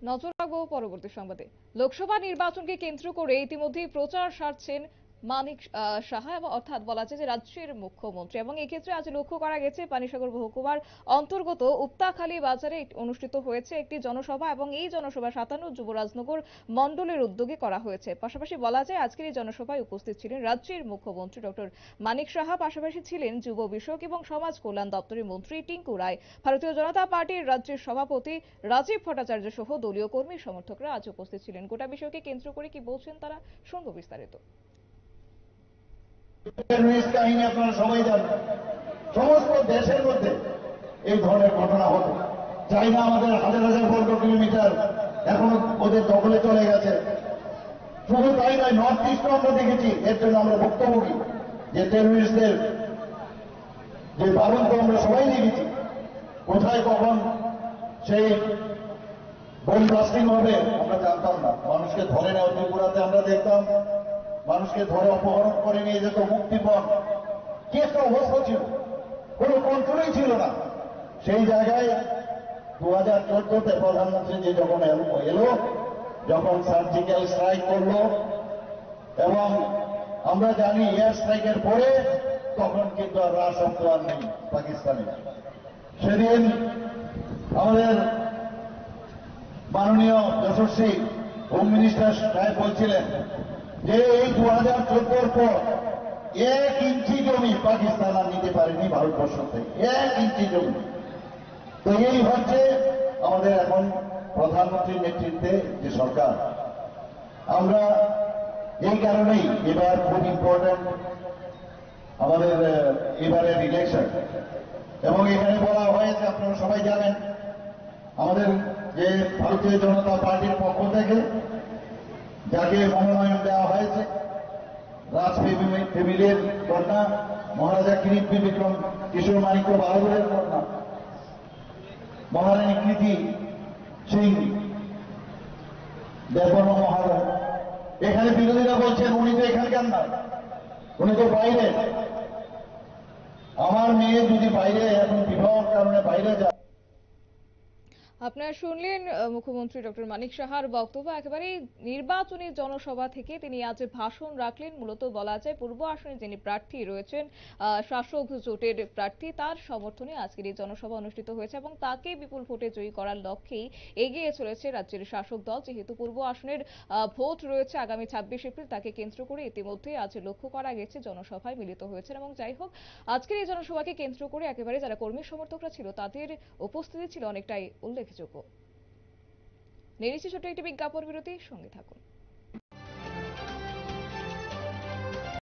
নজর রাখবো পরবর্তী সংবাদে। লোকসভা নির্বাচনকে কেন্দ্র করে ইতিমধ্যেই প্রচার সারছেন মানিক সাহা, এবং অর্থাৎ বলা যায় যে রাজ্যের মুখ্যমন্ত্রী। এবং এক্ষেত্রে আজ লক্ষ্য করা গেছে পানিসাগর মহকুমার অন্তর্গত উপতাখালী বাজারে অনুষ্ঠিত হয়েছে একটি জনসভা, এবং এই জনসভা ৫৭ যুবরাজনগর মণ্ডলের উদ্যোগে করা হয়েছে। পাশাপাশি বলা যায় আজকের এই জনসভায় উপস্থিত ছিলেন রাজ্যের মুখ্যমন্ত্রী ডক্টর মানিক সাহা, পাশাপাশি ছিলেন যুব বিষয়ক এবং সমাজ কল্যাণ দপ্তরের মন্ত্রী টিঙ্কু রায়, ভারতীয় জনতা পার্টির রাজ্যের সভাপতি রাজীব ভট্টাচার্য সহ দলীয় কর্মী সমর্থকরা আজ উপস্থিত ছিলেন। গোটা বিষয়কে কেন্দ্র করে কি বলছেন তারা, শুনবো বিস্তারিত। কাহিনী আপনারা সবাই জানেন, সমস্ত দেশের মধ্যে এই ধরনের ঘটনা হতো। চাইনা আমাদের হাজার হাজার বর্গ কিলোমিটার এখনো ওদের দখলে চলে গেছে। শুধু তাই নয়, নর্থ ইস্টও আমরা দেখেছি। এর জন্য আমরা ভুক্তভোগী, যে টেররিস্টদের যে বারণ আমরা সবাই দেখেছি। কোথায় কখন সেই বোম ব্লাস্টিং হবে আমরা জানতাম না। মানুষকে ধরে নেওয়া, ত্রিপুরাতে আমরা দেখতাম মানুষকে ধরে অপহরণ করে নিয়ে যেত মুক্তিপণ। কি একটা অবস্থা ছিল, কোনো কন্ট্রোলই ছিল না। সেই জায়গায় 2014-তে প্রধানমন্ত্রী যে যখন এলো, যখন সার্জিক্যাল স্ট্রাইক করলো, এবং আমরা জানি এয়ার স্ট্রাইকের পরে তখন কিন্তু আর রাজশব্দ আর নেই পাকিস্তানে। সেদিন আমাদের মাননীয় যশস্বী হোম মিনিস্টার সাহেব বলছিলেন যে এই 2014-র পর 1 ইঞ্চি জমি পাকিস্তান আর নিতে পারেনি ভারতবর্ষ থেকে, 1 ইঞ্চি জমি। তো এই হচ্ছে আমাদের এখন প্রধানমন্ত্রীর নেতৃত্বে যে সরকার। আমরা এই কারণেই এবার খুব ইম্পর্টেন্ট আমাদের এবারের ইলেকশন। এবং এখানে বলা হয়েছে, আপনারা সবাই জানেন, আমাদের যে ভারতীয় জনতা পার্টির পক্ষ থেকে যাকে মনোনয়ন দেওয়া হয়েছে, রাজ ফ্যামিলির কন্যা মহারাজা কিরিট বিক্রম কিশোর মানিক্য বাহাদুরের কন্যা মহারানী কৃতি সিং দেববর্মা মহারাজ। এখানে বিরোধীরা বলছেন উনি তো এখানকার না, উনি তো বাইরে। আমার মেয়ে যদি বাইরে এখন বিবাহের কারণে বাইরে যায়। আপনারা শুনলেন মুখ্যমন্ত্রী ডক্টর মানিক সাহার বক্তব্য। একেবারে নির্বাচনী জনসভা থেকে তিনি আজ ভাষণ রাখলেন। মূলত বলা যায় পূর্ব আসনে যিনি প্রার্থী রয়েছেন, শাসক জোটের প্রার্থী, তার সমর্থনে আজকের এই জনসভা অনুষ্ঠিত হয়েছে, এবং তাকে বিপুল ভোটে জয়ী করার লক্ষ্যেই এগিয়ে চলেছে রাজ্যের শাসক দল। যেহেতু পূর্ব আসনের ভোট রয়েছে আগামী 26 এপ্রিল, তাকে কেন্দ্র করে ইতিমধ্যে আজ লক্ষ্য করা গেছে জনসভায় মিলিত হয়েছেন। এবং যাই হোক, আজকের এই জনসভাকে কেন্দ্র করে একেবারে যারা কর্মী সমর্থকরা ছিল তাদের উপস্থিতি ছিল অনেকটাই উল্লেখযোগ্য। নিয়ে নিচ্ছি ছোট্ট একটি বিজ্ঞাপন বিরতি, সঙ্গে থাকুন।